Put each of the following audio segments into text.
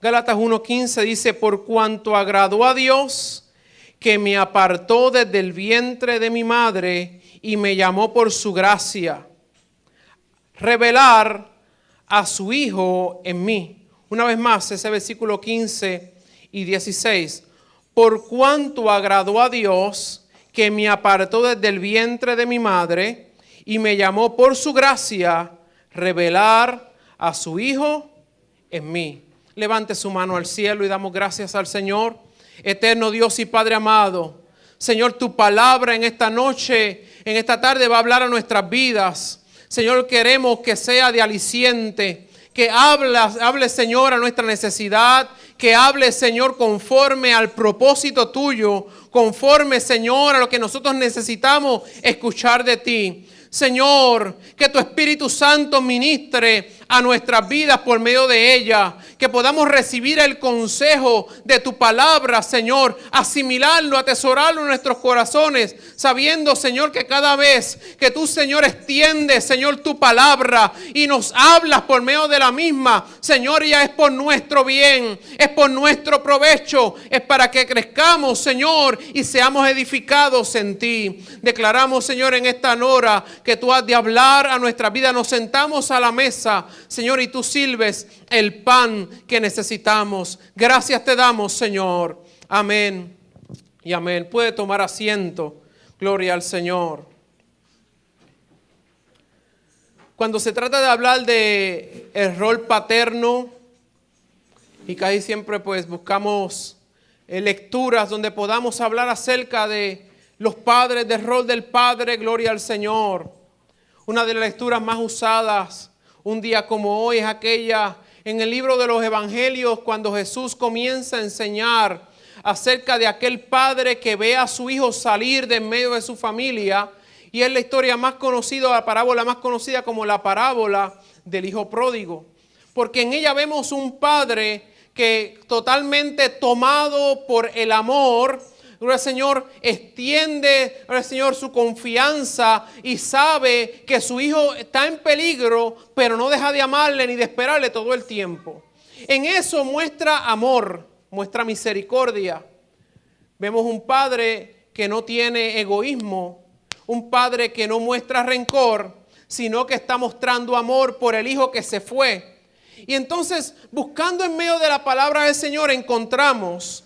Gálatas 1:15 dice, por cuanto agradó a Dios, que me apartó desde el vientre de mi madre y me llamó por su gracia, revelar a su Hijo en mí. Una vez más, ese versículo 15 y 16. Por cuanto agradó a Dios, que me apartó desde el vientre de mi madre y me llamó por su gracia, revelar a su Hijo en mí. Levante su mano al cielo y damos gracias al Señor. Eterno Dios y Padre amado, Señor, tu palabra en esta noche, en esta tarde va a hablar a nuestras vidas. Señor, queremos que sea de aliciente, que hable, Señor, a nuestra necesidad, que hable, Señor, conforme al propósito tuyo, conforme, Señor, a lo que nosotros necesitamos escuchar de ti. Señor, que tu Espíritu Santo ministre a nuestras vidas por medio de ella, que podamos recibir el consejo de tu palabra, Señor, asimilarlo, atesorarlo en nuestros corazones, sabiendo, Señor, que cada vez que tú, Señor, extiendes, Señor, tu palabra y nos hablas por medio de la misma, Señor, ya es por nuestro bien, es por nuestro provecho, es para que crezcamos, Señor, y seamos edificados en ti. Declaramos, Señor, en esta hora que tú has de hablar a nuestra vida. Nos sentamos a la mesa, Señor, y tú sirves el pan que necesitamos. Gracias te damos, Señor. Amén y amén. Puede tomar asiento. Gloria al Señor. Cuando se trata de hablar de el rol paterno, y casi siempre pues buscamos lecturas donde podamos hablar acerca de los padres, del rol del padre, gloria al Señor. Una de las lecturas más usadas un día como hoy es aquella en el libro de los Evangelios, cuando Jesús comienza a enseñar acerca de aquel padre que ve a su hijo salir de en medio de su familia. Y es la historia más conocida, la parábola más conocida como la parábola del hijo pródigo. Porque en ella vemos un padre que totalmente tomado por el amor, gloria al Señor, extiende, gloria al Señor, su confianza y sabe que su hijo está en peligro, pero no deja de amarle ni de esperarle todo el tiempo. En eso muestra amor, muestra misericordia. Vemos un padre que no tiene egoísmo, un padre que no muestra rencor, sino que está mostrando amor por el hijo que se fue. Y entonces, buscando en medio de la palabra del Señor, encontramos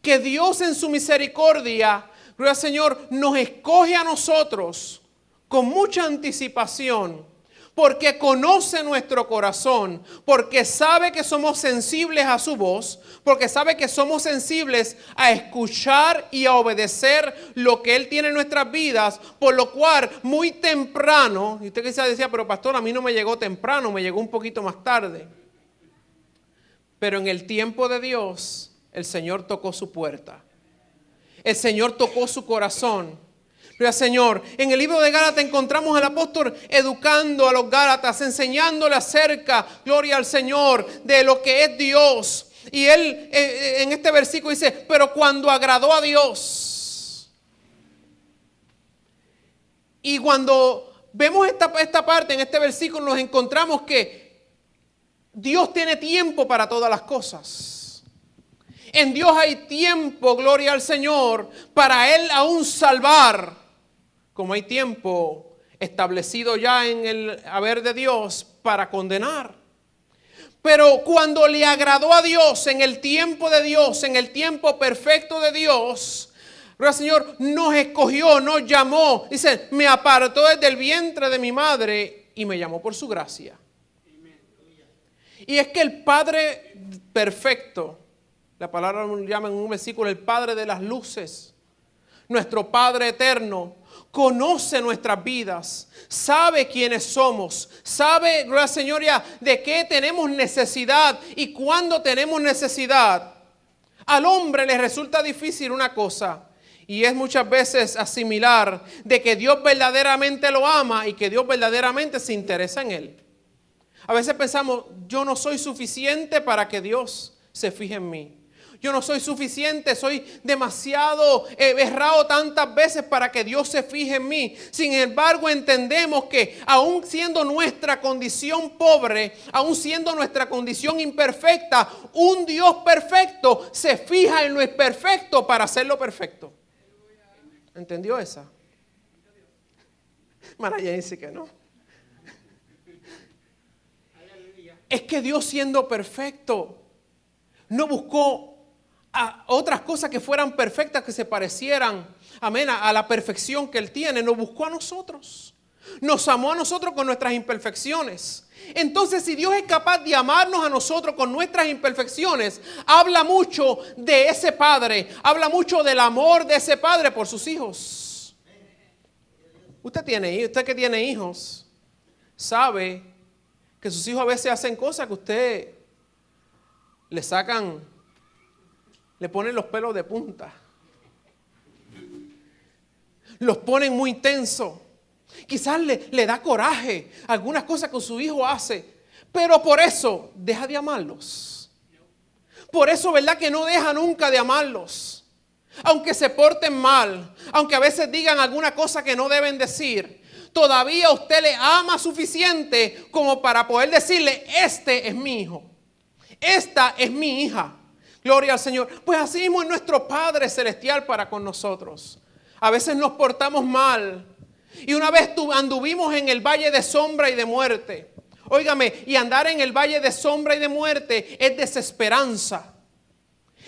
que Dios en su misericordia, gloria al Señor, nos escoge a nosotros con mucha anticipación, porque conoce nuestro corazón, porque sabe que somos sensibles a su voz, porque sabe que somos sensibles a escuchar y a obedecer lo que Él tiene en nuestras vidas, por lo cual muy temprano, y usted quizás decía, pero pastor, a mí no me llegó temprano, me llegó un poquito más tarde. Pero en el tiempo de Dios, el Señor tocó su puerta. El Señor tocó su corazón. Gloria al Señor. En el libro de Gálatas encontramos al apóstol educando a los Gálatas, enseñándole acerca, gloria al Señor, de lo que es Dios. Y él en este versículo dice, pero cuando agradó a Dios. Y cuando vemos esta parte en este versículo nos encontramos que Dios tiene tiempo para todas las cosas. En Dios hay tiempo, gloria al Señor, para Él aún salvar, como hay tiempo establecido ya en el haber de Dios para condenar. Pero cuando le agradó a Dios, en el tiempo de Dios, en el tiempo perfecto de Dios, gloria al Señor, nos escogió, nos llamó. Dice, me apartó desde el vientre de mi madre y me llamó por su gracia. Y es que el Padre perfecto, la palabra lo llama en un versículo, el Padre de las luces, nuestro Padre eterno, conoce nuestras vidas, sabe quiénes somos, sabe, gloria al Señor, ya de qué tenemos necesidad y cuándo tenemos necesidad. Al hombre le resulta difícil una cosa, y es muchas veces asimilar de que Dios verdaderamente lo ama y que Dios verdaderamente se interesa en él. A veces pensamos, yo no soy suficiente para que Dios se fije en mí. Yo no soy suficiente, soy demasiado errado tantas veces para que Dios se fije en mí. Sin embargo, entendemos que aun siendo nuestra condición pobre, aun siendo nuestra condición imperfecta, un Dios perfecto se fija en lo imperfecto para hacerlo perfecto. ¿Entendió esa? Maraya dice que no. Es que Dios, siendo perfecto, no buscó a otras cosas que fueran perfectas, que se parecieran, amén, a la perfección que Él tiene. Nos buscó a nosotros. Nos amó a nosotros con nuestras imperfecciones. Entonces, si Dios es capaz de amarnos a nosotros con nuestras imperfecciones, habla mucho de ese Padre, habla mucho del amor de ese Padre por sus hijos. Usted que tiene hijos, sabe que sus hijos a veces hacen cosas que usted le sacan, le ponen los pelos de punta, los ponen muy tensos. Quizás le da coraje algunas cosas que su hijo hace, pero por eso deja de amarlos. Por eso, ¿verdad?, que no deja nunca de amarlos. Aunque se porten mal, aunque a veces digan alguna cosa que no deben decir, todavía usted le ama suficiente como para poder decirle: este es mi hijo, esta es mi hija. Gloria al Señor. Pues así mismo es nuestro Padre Celestial para con nosotros. A veces nos portamos mal. Y una vez anduvimos en el valle de sombra y de muerte. Óigame, y andar en el valle de sombra y de muerte es desesperanza.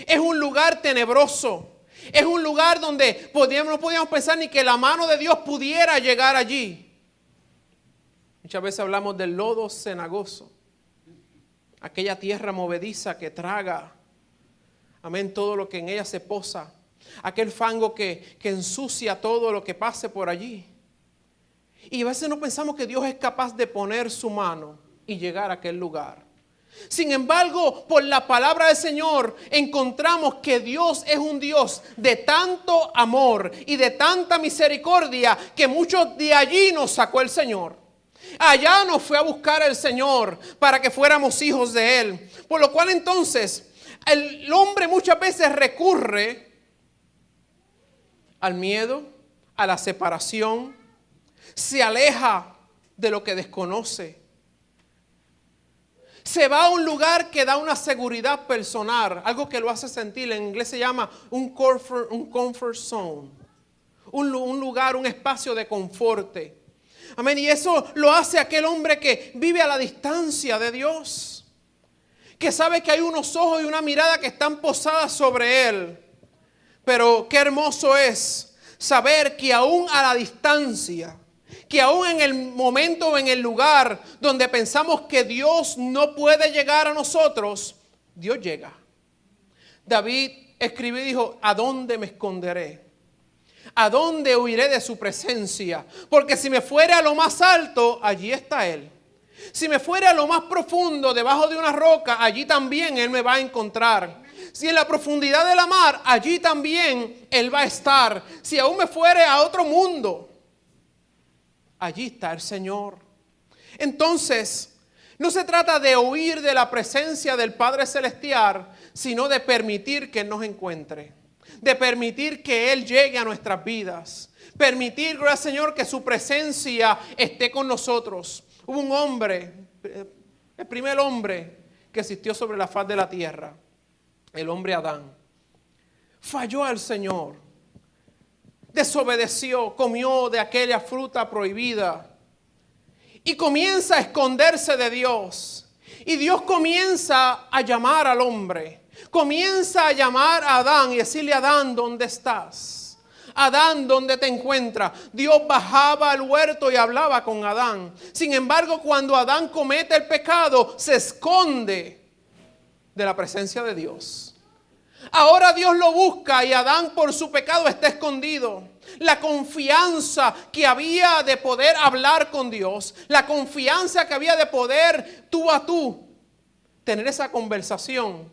Es un lugar tenebroso. Es un lugar donde no podíamos pensar ni que la mano de Dios pudiera llegar allí. Muchas veces hablamos del lodo cenagoso. Aquella tierra movediza que traga, amén, todo lo que en ella se posa. Aquel fango que ensucia todo lo que pase por allí. Y a veces no pensamos que Dios es capaz de poner su mano y llegar a aquel lugar. Sin embargo, por la palabra del Señor encontramos que Dios es un Dios de tanto amor y de tanta misericordia que muchos de allí nos sacó el Señor. Allá nos fue a buscar el Señor para que fuéramos hijos de Él. Por lo cual entonces el hombre muchas veces recurre al miedo, a la separación, se aleja de lo que desconoce. Se va a un lugar que da una seguridad personal, algo que lo hace sentir, en inglés se llama un comfort zone, un lugar, un espacio de confort. Amén. Y eso lo hace aquel hombre que vive a la distancia de Dios, que sabe que hay unos ojos y una mirada que están posadas sobre él. Pero qué hermoso es saber que aún a la distancia, que aún en el momento o en el lugar donde pensamos que Dios no puede llegar a nosotros, Dios llega. David escribió y dijo: ¿a dónde me esconderé? ¿A dónde huiré de su presencia? Porque si me fuera a lo más alto, allí está Él. Si me fuera a lo más profundo, debajo de una roca, allí también Él me va a encontrar. Si en la profundidad de la mar, allí también Él va a estar. Si aún me fuere a otro mundo, allí está el Señor. Entonces, no se trata de huir de la presencia del Padre Celestial, sino de permitir que Él nos encuentre. De permitir que Él llegue a nuestras vidas. Permitir, gloria al Señor, que su presencia esté con nosotros. Hubo un hombre, el primer hombre que existió sobre la faz de la tierra, el hombre Adán. Falló al Señor. Desobedeció, comió de aquella fruta prohibida y comienza a esconderse de Dios. Y Dios comienza a llamar al hombre, comienza a llamar a Adán y decirle: Adán, ¿dónde estás? Adán, ¿dónde te encuentras? Dios bajaba al huerto y hablaba con Adán. Sin embargo, cuando Adán comete el pecado, se esconde de la presencia de Dios. Ahora Dios lo busca y Adán por su pecado está escondido. La confianza que había de poder hablar con Dios, la confianza que había de poder tú a tú tener esa conversación,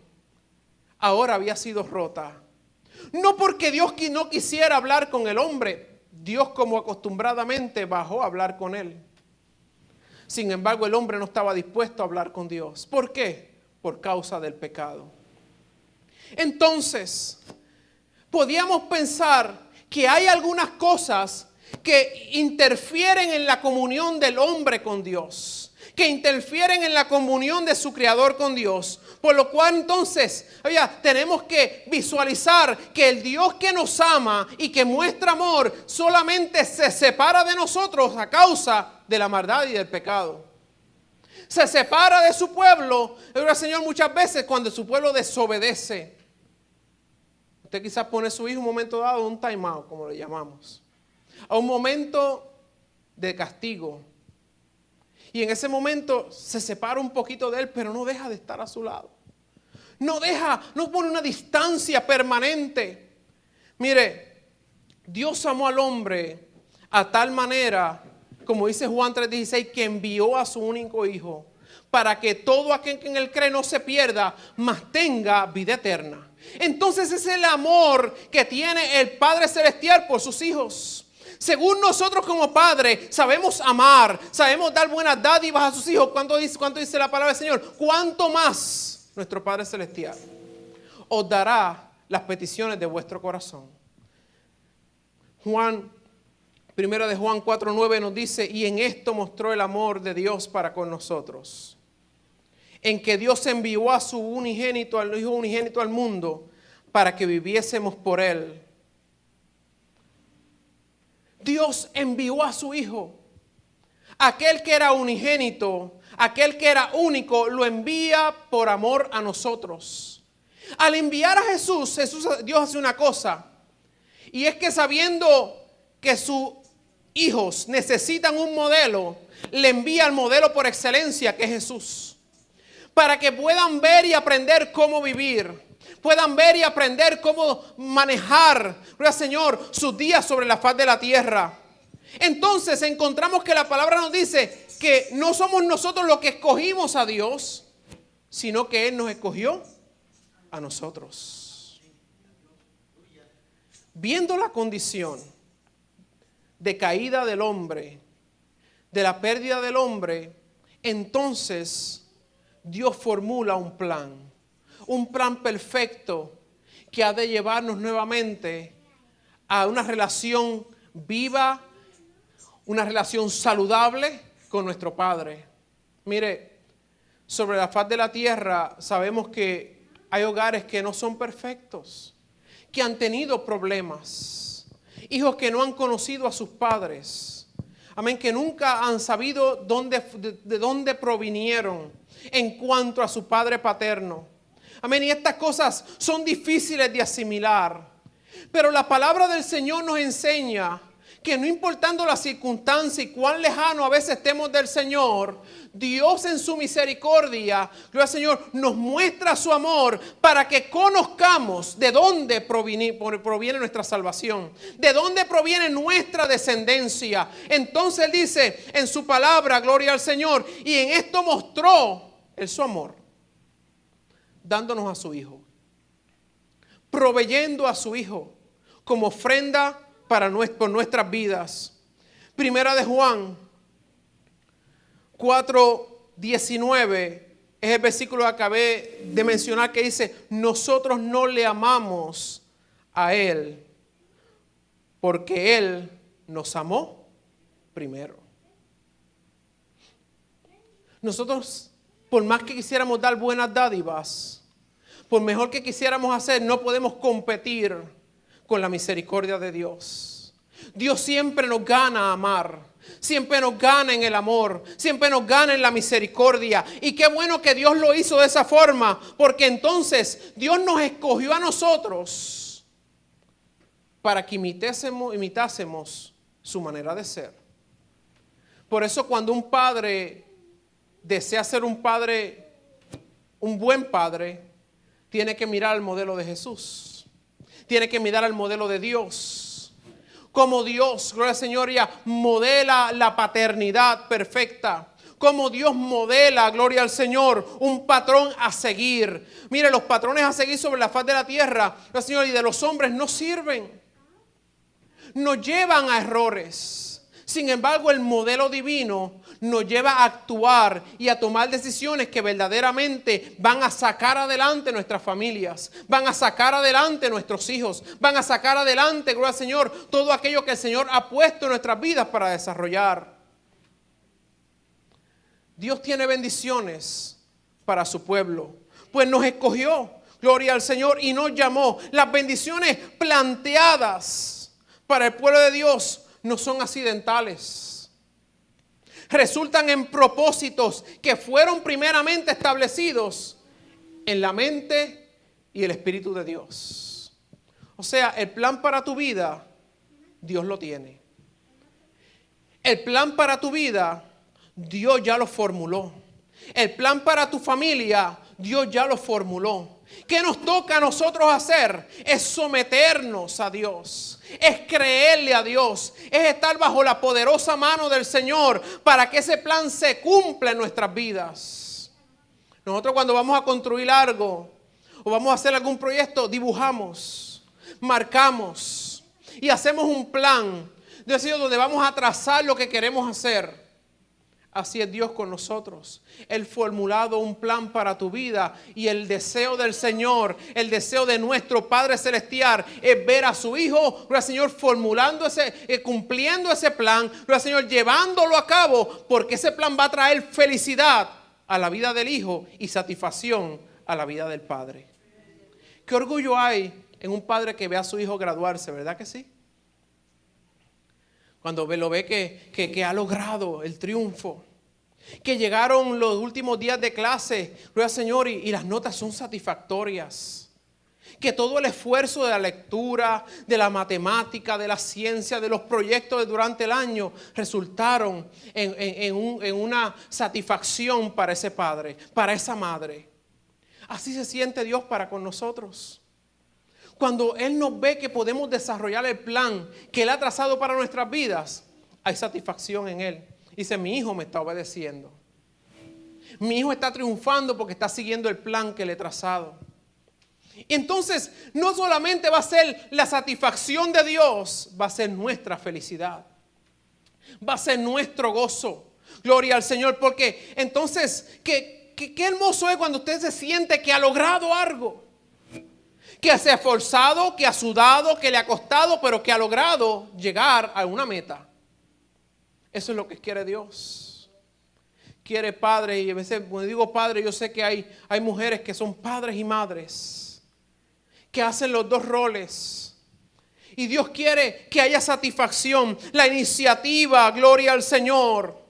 ahora había sido rota. No porque Dios no quisiera hablar con el hombre, Dios como acostumbradamente bajó a hablar con él. Sin embargo, el hombre no estaba dispuesto a hablar con Dios. ¿Por qué? Por causa del pecado. Entonces, podíamos pensar que hay algunas cosas que interfieren en la comunión del hombre con Dios, que interfieren en la comunión de su Creador con Dios. Por lo cual entonces, tenemos que visualizar que el Dios que nos ama y que muestra amor solamente se separa de nosotros a causa de la maldad y del pecado. Se separa de su pueblo, el Señor, muchas veces cuando su pueblo desobedece. Usted quizás pone a su hijo un momento dado, un time out, como le llamamos, a un momento de castigo. Y en ese momento se separa un poquito de él, pero no deja de estar a su lado. No pone una distancia permanente. Mire, Dios amó al hombre a tal manera, como dice Juan 3:16, que envió a su único hijo, para que todo aquel que en él cree no se pierda, mas tenga vida eterna. Entonces es el amor que tiene el Padre Celestial por sus hijos. Según nosotros como padres sabemos amar, sabemos dar buenas dádivas a sus hijos. ¿Cuánto dice la palabra del Señor? ¿Cuánto más nuestro Padre Celestial os dará las peticiones de vuestro corazón? Primera de Juan 4:9 nos dice: y en esto mostró el amor de Dios para con nosotros, en que Dios envió a su unigénito, al Hijo unigénito al mundo, para que viviésemos por él. Dios envió a su Hijo. Aquel que era unigénito, aquel que era único, lo envía por amor a nosotros. Al enviar a Jesús, Dios hace una cosa. Y es que sabiendo que sus hijos necesitan un modelo, le envía el modelo por excelencia, que es Jesús. Para que puedan ver y aprender cómo vivir. Puedan ver y aprender cómo manejar, gloria al Señor, sus días sobre la faz de la tierra. Entonces encontramos que la palabra nos dice que no somos nosotros los que escogimos a Dios, sino que Él nos escogió a nosotros. Viendo la condición de caída del hombre, de la pérdida del hombre, entonces Dios formula un plan perfecto que ha de llevarnos nuevamente a una relación viva, una relación saludable con nuestro Padre. Mire, sobre la faz de la tierra sabemos que hay hogares que no son perfectos, que han tenido problemas, hijos que no han conocido a sus padres, amén, que nunca han sabido de dónde provinieron en cuanto a su padre paterno. Amén, y estas cosas son difíciles de asimilar. Pero la palabra del Señor nos enseña que no importando la circunstancia y cuán lejano a veces estemos del Señor, Dios en su misericordia, gloria al Señor, nos muestra su amor para que conozcamos de dónde proviene nuestra salvación, de dónde proviene nuestra descendencia. Entonces Él dice en su palabra, gloria al Señor, y en esto mostró Él su amor, dándonos a su Hijo, proveyendo a su Hijo como ofrenda por nuestras vidas. Primera de Juan 4:19 es el versículo que acabé de mencionar, que dice: nosotros no le amamos a Él porque Él nos amó primero. Nosotros, por más que quisiéramos dar buenas dádivas, por mejor que quisiéramos hacer, no podemos competir con la misericordia de Dios. Dios siempre nos gana a amar, siempre nos gana en el amor, siempre nos gana en la misericordia. Y qué bueno que Dios lo hizo de esa forma, porque entonces Dios nos escogió a nosotros para que imitásemos su manera de ser. Por eso cuando un padre desea ser un buen padre, tiene que mirar al modelo de Jesús. Tiene que mirar al modelo de Dios. Como Dios, gloria al Señor, ya modela la paternidad perfecta. Como Dios modela, gloria al Señor, un patrón a seguir. Mire, los patrones a seguir sobre la faz de la tierra, gloria al Señor, y de los hombres no sirven. Nos llevan a errores. Sin embargo, el modelo divino nos lleva a actuar y a tomar decisiones que verdaderamente van a sacar adelante nuestras familias, van a sacar adelante nuestros hijos, van a sacar adelante, gloria al Señor, todo aquello que el Señor ha puesto en nuestras vidas para desarrollar. Dios tiene bendiciones para su pueblo, pues nos escogió, gloria al Señor, y nos llamó. Las bendiciones planteadas para el pueblo de Dios no son accidentales. Resultan en propósitos que fueron primeramente establecidos en la mente y el Espíritu de Dios. O sea, el plan para tu vida, Dios lo tiene. El plan para tu vida, Dios ya lo formuló. El plan para tu familia, Dios ya lo formuló. ¿Qué nos toca a nosotros hacer? Es someternos a Dios, es creerle a Dios, es estar bajo la poderosa mano del Señor para que ese plan se cumpla en nuestras vidas. Nosotros cuando vamos a construir algo o vamos a hacer algún proyecto, dibujamos, marcamos y hacemos un plan, es decir, donde vamos a trazar lo que queremos hacer. Así es Dios con nosotros. Él formulado un plan para tu vida y el deseo del Señor, el deseo de nuestro Padre Celestial es ver a su Hijo, gloria al Señor, formulando cumpliendo ese plan, gloria al Señor, llevándolo a cabo, porque ese plan va a traer felicidad a la vida del Hijo y satisfacción a la vida del Padre. Qué orgullo hay en un padre que ve a su hijo graduarse, ¿verdad que sí? Cuando lo ve que ha logrado el triunfo, que llegaron los últimos días de clase, gloria al Señor, y las notas son satisfactorias. Que todo el esfuerzo de la lectura, de la matemática, de la ciencia, de los proyectos durante el año resultaron en una satisfacción para ese padre, para esa madre. Así se siente Dios para con nosotros. Cuando Él nos ve que podemos desarrollar el plan que Él ha trazado para nuestras vidas, hay satisfacción en Él. Dice, mi hijo me está obedeciendo. Mi hijo está triunfando porque está siguiendo el plan que le he trazado. Y entonces, no solamente va a ser la satisfacción de Dios, va a ser nuestra felicidad. Va a ser nuestro gozo. Gloria al Señor, porque entonces, qué hermoso es cuando usted se siente que ha logrado algo. Que se ha esforzado, que ha sudado, que le ha costado, pero que ha logrado llegar a una meta. Eso es lo que quiere Dios. Quiere padres, y a veces cuando digo padre, yo sé que hay mujeres que son padres y madres, que hacen los dos roles. Y Dios quiere que haya satisfacción. La iniciativa, gloria al Señor,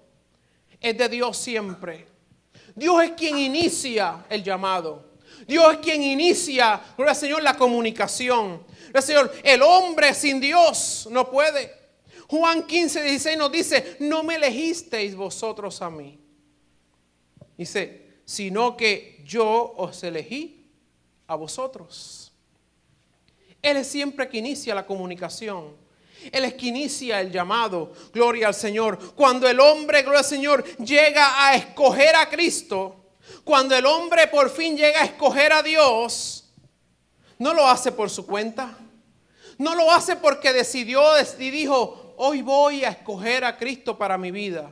es de Dios siempre. Dios es quien inicia el llamado. Dios es quien inicia, gloria al Señor, la comunicación. Gloria al Señor, el hombre sin Dios no puede. Juan 15:16 nos dice, no me elegisteis vosotros a mí. Dice, sino que yo os elegí a vosotros. Él es siempre que inicia la comunicación. Él es que inicia el llamado, gloria al Señor. Cuando el hombre, gloria al Señor, llega a escoger a Cristo, cuando el hombre por fin llega a escoger a Dios, no lo hace por su cuenta. No lo hace porque decidió y dijo, hoy voy a escoger a Cristo para mi vida.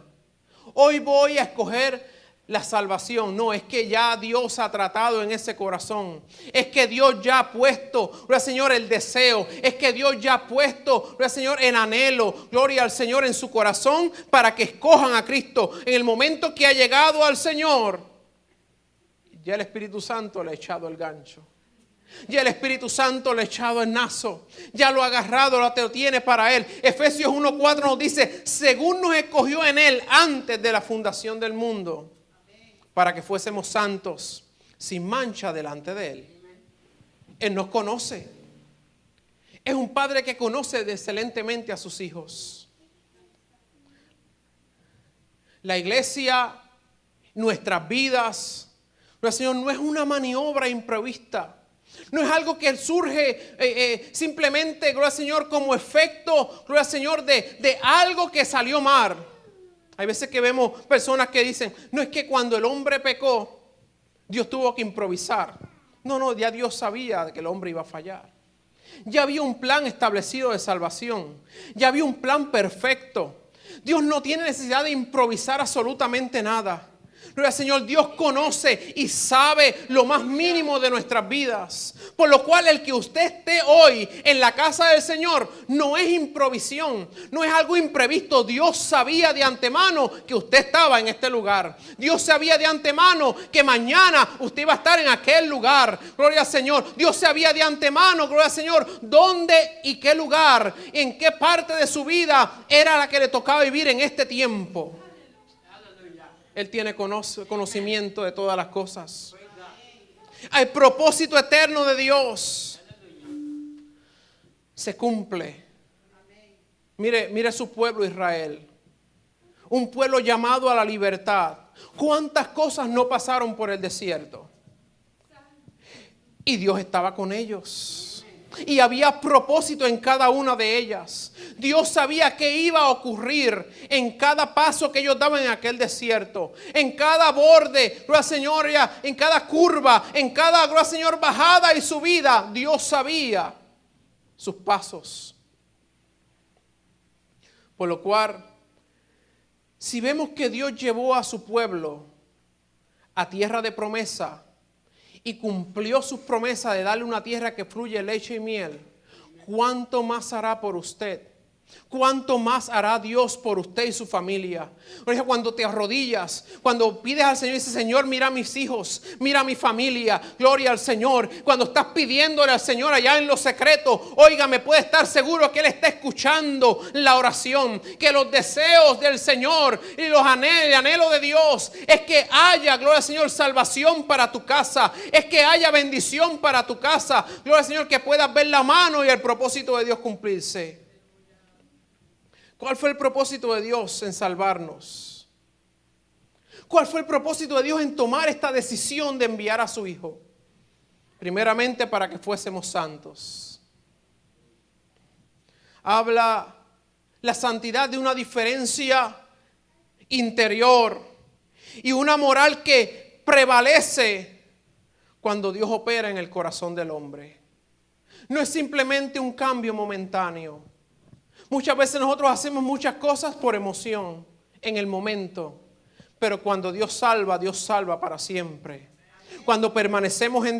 Hoy voy a escoger la salvación. No, es que ya Dios ha tratado en ese corazón. Es que Dios ya ha puesto, gloria al Señor, el deseo. Es que Dios ya ha puesto, gloria al Señor, el anhelo, gloria al Señor, en su corazón para que escojan a Cristo. En el momento que ha llegado al Señor, ya el Espíritu Santo le ha echado el gancho. Ya el Espíritu Santo le ha echado el nazo. Ya lo ha agarrado, lo tiene para Él. Efesios 1:4 nos dice, según nos escogió en Él antes de la fundación del mundo, para que fuésemos santos, sin mancha delante de Él. Él nos conoce. Es un padre que conoce excelentemente a sus hijos. La iglesia, nuestras vidas, el Señor, no es una maniobra imprevista. No es algo que surge simplemente, gloria al Señor, como efecto, gloria al Señor, de algo que salió mal. Hay veces que vemos personas que dicen, no, es que cuando el hombre pecó, Dios tuvo que improvisar. No, ya Dios sabía que el hombre iba a fallar. Ya había un plan establecido de salvación. Ya había un plan perfecto. Dios no tiene necesidad de improvisar absolutamente nada. Gloria al Señor, Dios conoce y sabe lo más mínimo de nuestras vidas. Por lo cual el que usted esté hoy en la casa del Señor no es improvisión, no es algo imprevisto. Dios sabía de antemano que usted estaba en este lugar. Dios sabía de antemano que mañana usted iba a estar en aquel lugar. Gloria al Señor. Dios sabía de antemano, gloria al Señor, dónde y qué lugar, en qué parte de su vida era la que le tocaba vivir en este tiempo. Él tiene conocimiento de todas las cosas. El propósito eterno de Dios se cumple. Mire su pueblo Israel. Un pueblo llamado a la libertad. ¿Cuántas cosas no pasaron por el desierto? Y Dios estaba con ellos. Y había propósito en cada una de ellas. Dios sabía qué iba a ocurrir en cada paso que ellos daban en aquel desierto. En cada borde, gloria al Señor, en cada curva, en cada, gloria al Señor, bajada y subida. Dios sabía sus pasos. Por lo cual, si vemos que Dios llevó a su pueblo a tierra de promesa, y cumplió sus promesas de darle una tierra que fluye leche y miel, ¿cuánto más hará por usted? ¿Cuánto más hará Dios por usted y su familia? Cuando te arrodillas, cuando pides al Señor y dices, Señor, mira a mis hijos, mira a mi familia, gloria al Señor. Cuando estás pidiéndole al Señor allá en lo secreto, óigame, puede estar seguro que Él está escuchando la oración, que los deseos del Señor y los anhelos de Dios es que haya, gloria al Señor, salvación para tu casa, es que haya bendición para tu casa, gloria al Señor, que puedas ver la mano y el propósito de Dios cumplirse. ¿Cuál fue el propósito de Dios en salvarnos? ¿Cuál fue el propósito de Dios en tomar esta decisión de enviar a su Hijo? Primeramente para que fuésemos santos. Habla la santidad de una diferencia interior y una moral que prevalece cuando Dios opera en el corazón del hombre. No es simplemente un cambio momentáneo. Muchas veces nosotros hacemos muchas cosas por emoción en el momento, pero cuando Dios salva para siempre. Cuando permanecemos en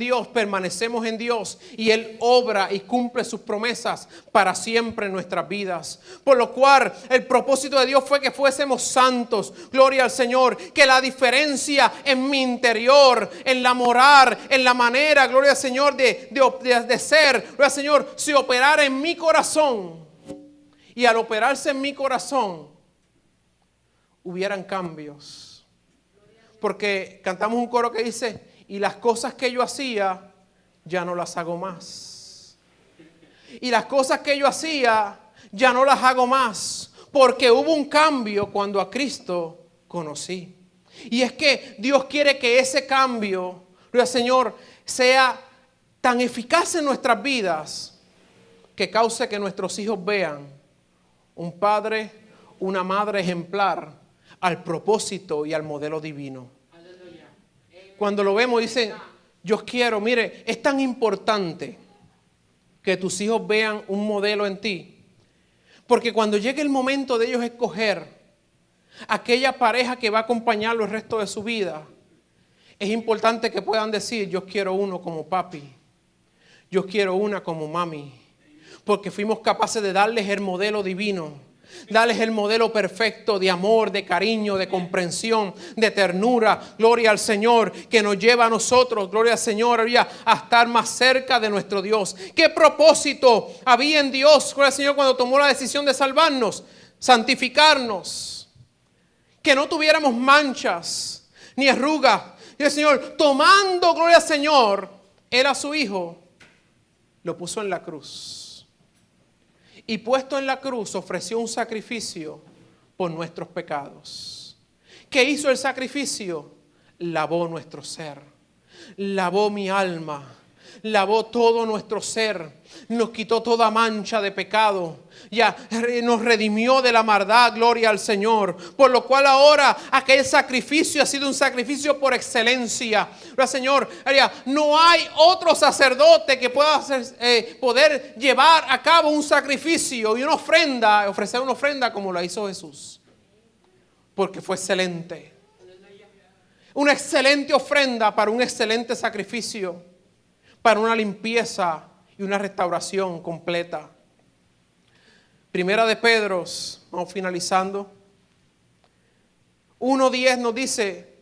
Dios y Él obra y cumple sus promesas para siempre en nuestras vidas. Por lo cual el propósito de Dios fue que fuésemos santos, gloria al Señor, que la diferencia en mi interior, en la moral, en la manera, gloria al Señor, de ser, gloria al Señor, se operara en mi corazón. Y al operarse en mi corazón, hubieran cambios. Porque cantamos un coro que dice, y las cosas que yo hacía, ya no las hago más. Y las cosas que yo hacía, ya no las hago más. Porque hubo un cambio cuando a Cristo conocí. Y es que Dios quiere que ese cambio, Señor, sea tan eficaz en nuestras vidas, que cause que nuestros hijos vean un padre, una madre ejemplar al propósito y al modelo divino. Cuando lo vemos dicen, yo quiero, mire, es tan importante que tus hijos vean un modelo en ti. Porque cuando llegue el momento de ellos escoger aquella pareja que va a acompañarlo el resto de su vida, es importante que puedan decir, yo quiero uno como papi, yo quiero una como mami. Porque fuimos capaces de darles el modelo divino, darles el modelo perfecto de amor, de cariño, de comprensión, de ternura, gloria al Señor, que nos lleva a nosotros, gloria al Señor, a estar más cerca de nuestro Dios. ¿Qué propósito había en Dios, gloria al Señor, cuando tomó la decisión de salvarnos? Santificarnos, que no tuviéramos manchas ni arrugas. Y el Señor, tomando, gloria al Señor, Él a su Hijo, lo puso en la cruz. Y puesto en la cruz ofreció un sacrificio por nuestros pecados. ¿Qué hizo el sacrificio? Lavó nuestro ser, lavó mi alma, lavó todo nuestro ser, nos quitó toda mancha de pecado, ya nos redimió de la maldad, gloria al Señor. Por lo cual ahora aquel sacrificio ha sido un sacrificio por excelencia. Gloria, Señor, no hay otro sacerdote que pueda poder llevar a cabo un sacrificio y una ofrenda, ofrecer una ofrenda como la hizo Jesús. porque fue excelente. Una excelente ofrenda para un excelente sacrificio, para una limpieza y una restauración completa. Primera de Pedro, vamos finalizando. 1:10 nos dice: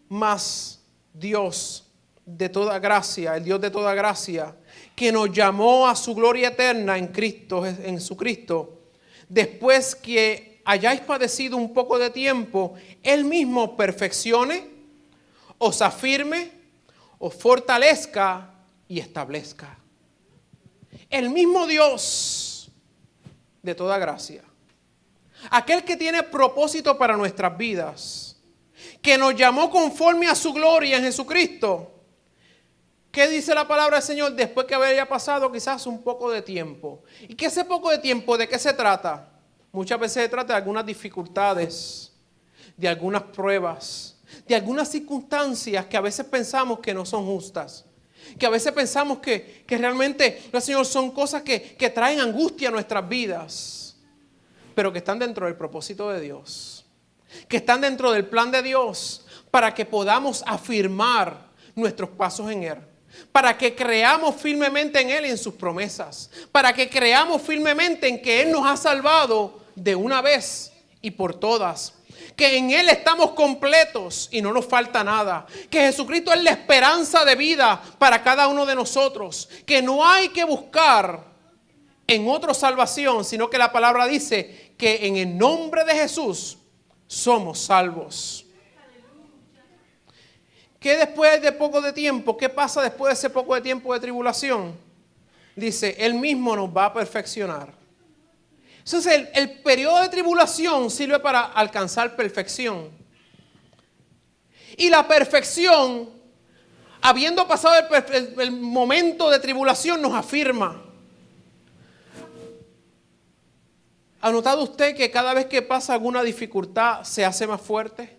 mas Dios de toda gracia, el Dios de toda gracia, que nos llamó a su gloria eterna en Cristo, en su Cristo, después que hayáis padecido un poco de tiempo, Él mismo perfeccione, os afirme, os fortalezca y establezca. El mismo Dios de toda gracia, aquel que tiene propósito para nuestras vidas, que nos llamó conforme a su gloria en Jesucristo. ¿Qué dice la palabra del Señor? Después que haya pasado quizás un poco de tiempo. ¿Y qué ese poco de tiempo? ¿De qué se trata? Muchas veces se trata de algunas dificultades, de algunas pruebas, de algunas circunstancias que a veces pensamos que no son justas. Que a veces pensamos que realmente, Señor, son cosas que traen angustia a nuestras vidas, pero que están dentro del propósito de Dios, que están dentro del plan de Dios para que podamos afirmar nuestros pasos en Él, para que creamos firmemente en Él y en sus promesas, para que creamos firmemente en que Él nos ha salvado de una vez y por todas, que en Él estamos completos y no nos falta nada, que Jesucristo es la esperanza de vida para cada uno de nosotros, que no hay que buscar en otra salvación, sino que la palabra dice que en el nombre de Jesús somos salvos. ¿Qué después de poco de tiempo? ¿Qué pasa después de ese poco de tiempo de tribulación? Dice, Él mismo nos va a perfeccionar. Entonces el periodo de tribulación sirve para alcanzar perfección. Y la perfección, habiendo pasado el momento de tribulación, nos afirma. ¿Ha notado usted que cada vez que pasa alguna dificultad se hace más fuerte?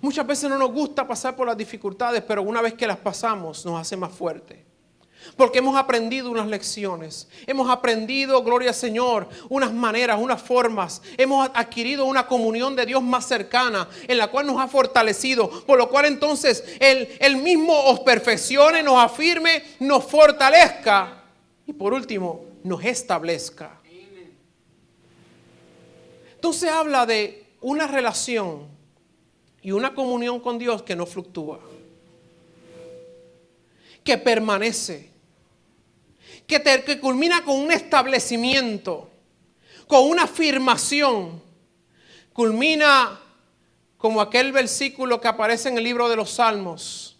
Muchas veces no nos gusta pasar por las dificultades, pero una vez que las pasamos nos hace más fuerte. Porque hemos aprendido unas lecciones, hemos aprendido, gloria al Señor, unas maneras, unas formas. Hemos adquirido una comunión de Dios más cercana, en la cual nos ha fortalecido. Por lo cual entonces Él mismo os perfeccione, nos afirme, nos fortalezca y por último nos establezca. Entonces habla de una relación y una comunión con Dios que no fluctúa, que permanece, que culmina con un establecimiento, con una afirmación. Culmina como aquel versículo que aparece en el libro de los Salmos,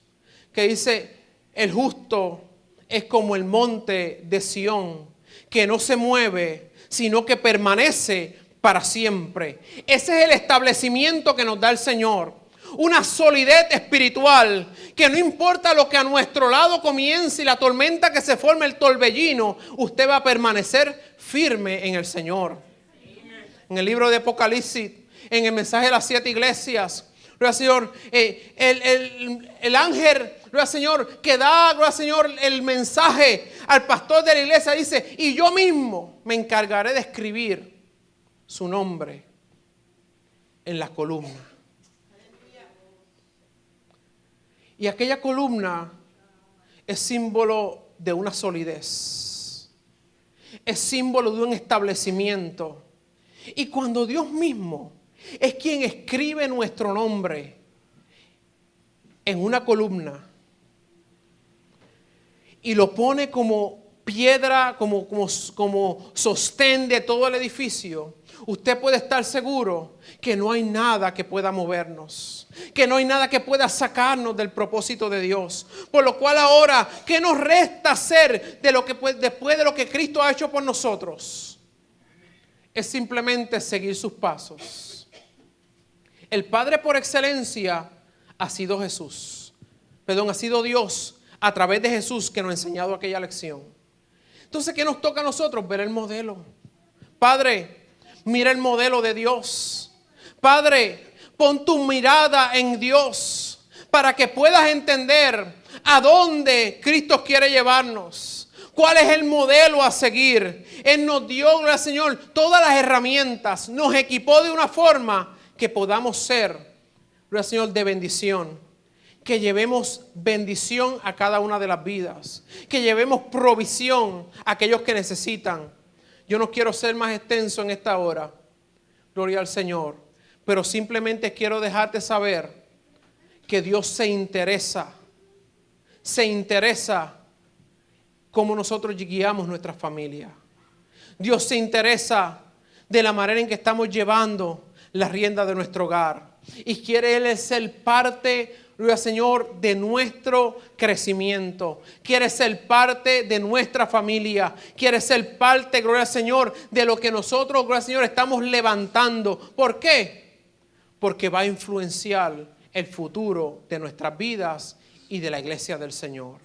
que dice, el justo es como el monte de Sión, que no se mueve, sino que permanece para siempre. Ese es el establecimiento que nos da el Señor. Una solidez espiritual, que no importa lo que a nuestro lado comience y la tormenta que se forme, el torbellino, usted va a permanecer firme en el Señor. En el libro de Apocalipsis, en el mensaje de las 7 iglesias, gloria al Señor, el ángel, gloria al Señor, que da, gloria al Señor, el mensaje al pastor de la iglesia, dice, y yo mismo me encargaré de escribir su nombre en la columna. Y aquella columna es símbolo de una solidez, es símbolo de un establecimiento. Y cuando Dios mismo es quien escribe nuestro nombre en una columna y lo pone como piedra, como sostén de todo el edificio, usted puede estar seguro que no hay nada que pueda movernos, que no hay nada que pueda sacarnos del propósito de Dios. Por lo cual ahora, ¿qué nos resta hacer después de lo que Cristo ha hecho por nosotros? Es simplemente seguir sus pasos. El Padre por excelencia ha sido Jesús. Ha sido Dios a través de Jesús que nos ha enseñado aquella lección. Entonces, ¿qué nos toca a nosotros? Ver el modelo. Padre, mira el modelo de Dios. Padre, pon tu mirada en Dios para que puedas entender a dónde Cristo quiere llevarnos. ¿Cuál es el modelo a seguir? Él nos dio, gloria al Señor, todas las herramientas. Nos equipó de una forma que podamos ser, gloria al Señor, de bendición. Que llevemos bendición a cada una de las vidas. Que llevemos provisión a aquellos que necesitan. Yo no quiero ser más extenso en esta hora. Gloria al Señor. Pero simplemente quiero dejarte saber que Dios se interesa cómo nosotros guiamos nuestra familia. Dios se interesa de la manera en que estamos llevando la rienda de nuestro hogar. Y quiere Él ser parte, gloria al Señor, de nuestro crecimiento. Quiere ser parte de nuestra familia. Quiere ser parte, gloria al Señor, de lo que nosotros, gloria al Señor, estamos levantando. ¿Por qué? Porque va a influenciar el futuro de nuestras vidas y de la iglesia del Señor.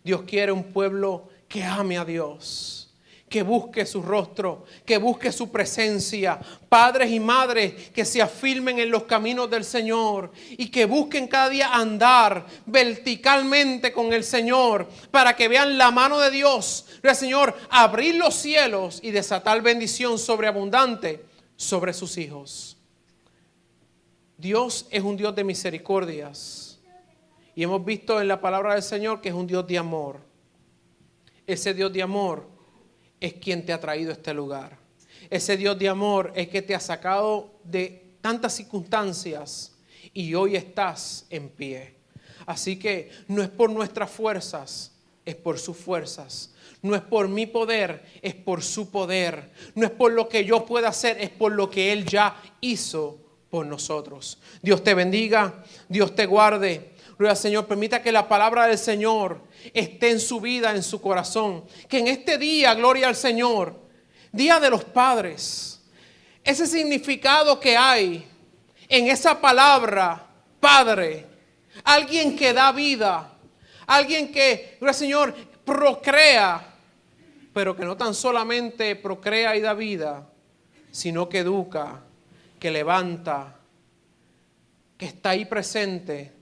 Dios quiere un pueblo que ame a Dios, que busque su rostro, que busque su presencia. Padres y madres que se afirmen en los caminos del Señor y que busquen cada día andar verticalmente con el Señor para que vean la mano de Dios, el Señor, abrir los cielos y desatar bendición sobreabundante sobre sus hijos. Dios es un Dios de misericordias. Y hemos visto en la palabra del Señor que es un Dios de amor. Ese Dios de amor es quien te ha traído a este lugar. Ese Dios de amor es que te ha sacado de tantas circunstancias y hoy estás en pie. Así que no es por nuestras fuerzas, es por sus fuerzas. No es por mi poder, es por su poder. No es por lo que yo pueda hacer, es por lo que Él ya hizo por nosotros. Dios te bendiga, Dios te guarde. Gloria al Señor, permita que la palabra del Señor esté en su vida, en su corazón. Que en este día, gloria al Señor, Día de los Padres, ese significado que hay en esa palabra, Padre, alguien que da vida, alguien que, gloria al Señor, procrea, pero que no tan solamente procrea y da vida, sino que educa, que levanta, que está ahí presente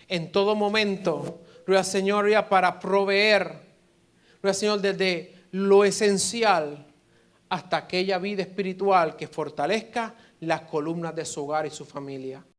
en todo momento, gloria al Señor, ya para proveer, gloria al Señor, desde lo esencial hasta aquella vida espiritual que fortalezca las columnas de su hogar y su familia.